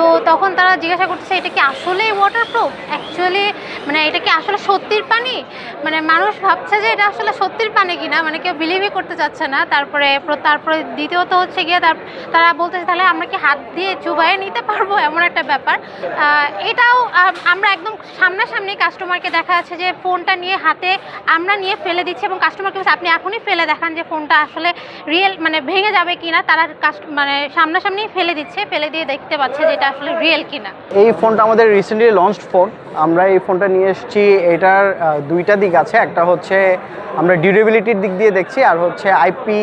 তো তখন তারা জিজ্ঞাসা করতেছে এটা কি আসলেই ওয়াটারপ্রুফ, অ্যাকচুয়ালি মানে এটা কি আসলে সত্যির পানি, মানে মানুষ ভাবছে যে এটা আসলে সত্যির পানি কিনা, মানে কেউ বিলিভই করতে চাচ্ছে না। তারপরে দ্বিতীয়ত হচ্ছে গিয়ে তারা বলতেছে তাহলে আমরা কি হাত দিয়ে চুবাইয়ে নিতে পারবো, এমন একটা ব্যাপার। এটাও আমরা একদম সামনাসামনি কাস্টমারকে দেখা যাচ্ছে যে ফোনটা নিয়ে হাতে আমরা নিয়ে ফেলে দিচ্ছি এবং কাস্টমারকে বলছে আপনি এখনই ফেলে দেখান যে ফোনটা আসলে রিয়েল, মানে ভেঙে যাবে কিনা। তারা মানে সামনাসামনি ফেলে দিচ্ছে, ফেলে দিয়ে দেখতে পাচ্ছে যে এটা আসলে রিয়েল কিনা। এই ফোনটা আমাদের রিসেন্টলি লঞ্চড ফোন। আমরা এই ফোনটা নিয়ে এসেছি, এটার দুইটা দিক আছে। একটা হচ্ছে আমরা ডিউরেবিলিটির দিক দিয়ে দেখছি, আর হচ্ছে আইপি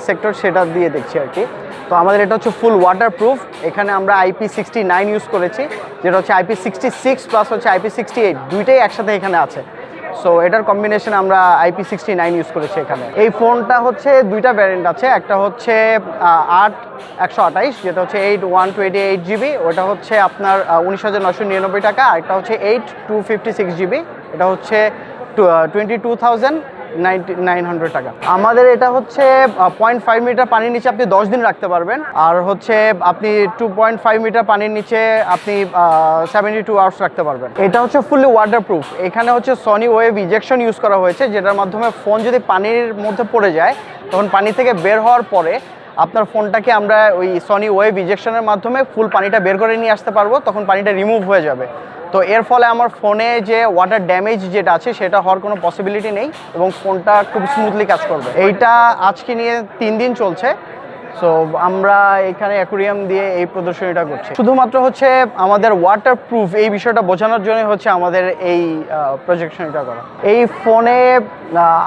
সেক্টর সেটা দিয়ে দেখছি আর কি। তো আমাদের এটা হচ্ছে ফুল ওয়াটারপ্রুফ। এখানে আমরা IP69 ইউজ করেছি, যেটা হচ্ছে IP66 প্লাস হচ্ছে IP68, দুইটাই একসাথে এখানে আছে। সো এটার কম্বিনেশন আমরা IP69 ইউজ করেছি এখানে। এই ফোনটা হচ্ছে দুইটা ভ্যারিয়েন্ট আছে, একটা হচ্ছে 8/128 যেটা হচ্ছে 8/128GB, ওটা হচ্ছে আপনার 19,999 টাকা। আর একটা হচ্ছে 8/256GB, এটা হচ্ছে 22,900 টাকা। আমাদের এটা হচ্ছে 0.5 মিটার পানির নিচে আপনি 10 দিন রাখতে পারবেন, আর হচ্ছে আপনি 2.5 মিটার পানির নিচে আপনি 72 আওয়ার্স রাখতে পারবেন। এটা হচ্ছে ফুললি ওয়াটারপ্রুফ। এখানে হচ্ছে সনি ওয়েভ ইজেকশন ইউজ করা হয়েছে, যেটার মাধ্যমে ফোন যদি পানির মধ্যে পড়ে যায় তখন পানি থেকে বের হওয়ার পরে আপনার ফোনটাকে আমরা ওই সনি ওয়েভ ইজেকশনের মাধ্যমে ফুল পানিটা বের করে নিয়ে আসতে পারবো, তখন পানিটা রিমুভ হয়ে যাবে। তো এর ফলে আমার ফোনে যে ওয়াটার ড্যামেজ যেটা আছে সেটা হওয়ার কোনো পসিবিলিটি নেই এবং ফোনটা খুব স্মুথলি কাজ করবে। এইটা আজকে নিয়ে 3 দিন চলছে। সো আমরা এখানে অ্যাকুরিয়াম দিয়ে এই প্রদর্শনীটা করছি শুধুমাত্র হচ্ছে আমাদের ওয়াটারপ্রুফ এই বিষয়টা বোঝানোর জন্য হচ্ছে আমাদের এই প্রজেকশনটা করা। এই ফোনে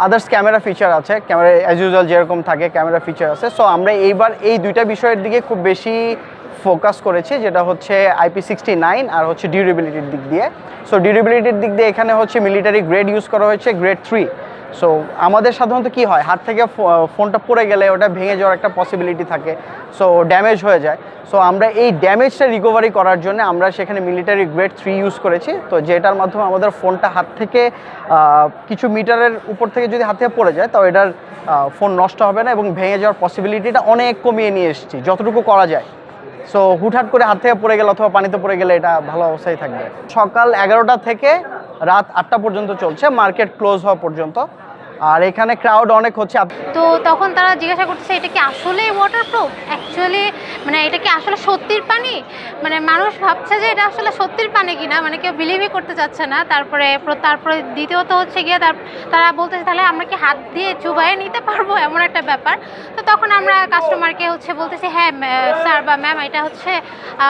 আদার্স ক্যামেরা ফিচার আছে, ক্যামেরা অ্যাজ ইউজুয়াল যেরকম থাকে ক্যামেরা ফিচার আছে। সো আমরা এইবার এই দুইটা বিষয়ের দিকে খুব বেশি ফোকাস করেছি, যেটা হচ্ছে IP69 আর হচ্ছে ডিউরেবিলিটির দিক দিয়ে। সো ডিউরেবিলিটির দিক দিয়ে এখানে হচ্ছে মিলিটারি গ্রেড ইউজ করা হয়েছে, গ্রেড 3। সো আমাদের সাধারণত কি হয়, হাত থেকে ফোনটা পড়ে গেলে ওটা ভেঙে যাওয়ার একটা পসিবিলিটি থাকে, সো ড্যামেজ হয়ে যায়। সো আমরা এই ড্যামেজটা রিকভারি করার জন্য আমরা সেখানে মিলিটারি গ্রেড 3 ইউজ করেছি। তো যেটার মাধ্যমে আমাদের ফোনটা হাত থেকে কিছু মিটারের উপর থেকে যদি হাত থেকে পড়ে যায় তাও এটার ফোন নষ্ট হবে না এবং ভেঙে যাওয়ার পসিবিলিটিটা অনেক কমিয়ে নিয়ে এসেছি যতটুকু করা যায়। সো হুটহাট করে হাত থেকে পড়ে গেলে অথবা পানিতে পড়ে গেলে এটা ভালো অবস্থায় থাকবে। সকাল 11টা থেকে রাত 8টা পর্যন্ত চলছে, মার্কেট ক্লোজ হওয়া পর্যন্ত। আর এখানে ক্রাউড অনেক হচ্ছে। তো তখন তারা জিজ্ঞাসা করতেছে এটা কি আসলেই ওয়াটারপ্রুফ, অ্যাকচুয়ালি মানে এটা কি আসলে সত্যির পানি, মানে মানুষ ভাবছে যে এটা আসলে সত্যির পানি কিনা, মানে কেউ বিলিভই করতে চাচ্ছে না। তারপরে দ্বিতীয়ত হচ্ছে গিয়ে তারা বলতেছে তাহলে আমরা কি হাত দিয়ে চুবাইয়ে নিতে পারবো, এমন একটা ব্যাপার। তো তখন আমরা কাস্টমারকে হচ্ছে বলতেছি হ্যাঁ স্যার বা ম্যাম এটা হচ্ছে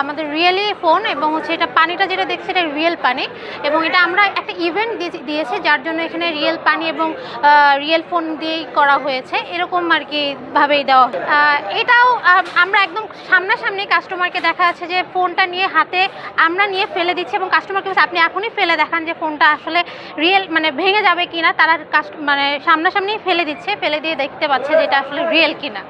আমাদের রিয়েলি ফোন এবং হচ্ছে এটা পানিটা যেটা দেখছি এটা রিয়েল পানি এবং এটা আমরা একটা ইভেন্ট দিয়েছি যার জন্য এখানে রিয়েল পানি এবং রিয়েল ফোন দিয়েই করা হয়েছে, এরকম আর কি ভাবেই দেওয়া। এটাও আমরা একদম সামনাসামনি কাস্টমারকে দেখা যাচ্ছে যে ফোনটা নিয়ে হাতে আমরা নিয়ে ফেলে দিচ্ছি এবং কাস্টমারকে বলছে আপনি এখনই ফেলে দেখান যে ফোনটা আসলে রিয়েল, মানে ভেঙে যাবে কিনা। তারা মানে সামনাসামনি ফেলে দিচ্ছে, ফেলে দিয়ে দেখতে পাচ্ছে যে এটা আসলে রিয়েল কিনা।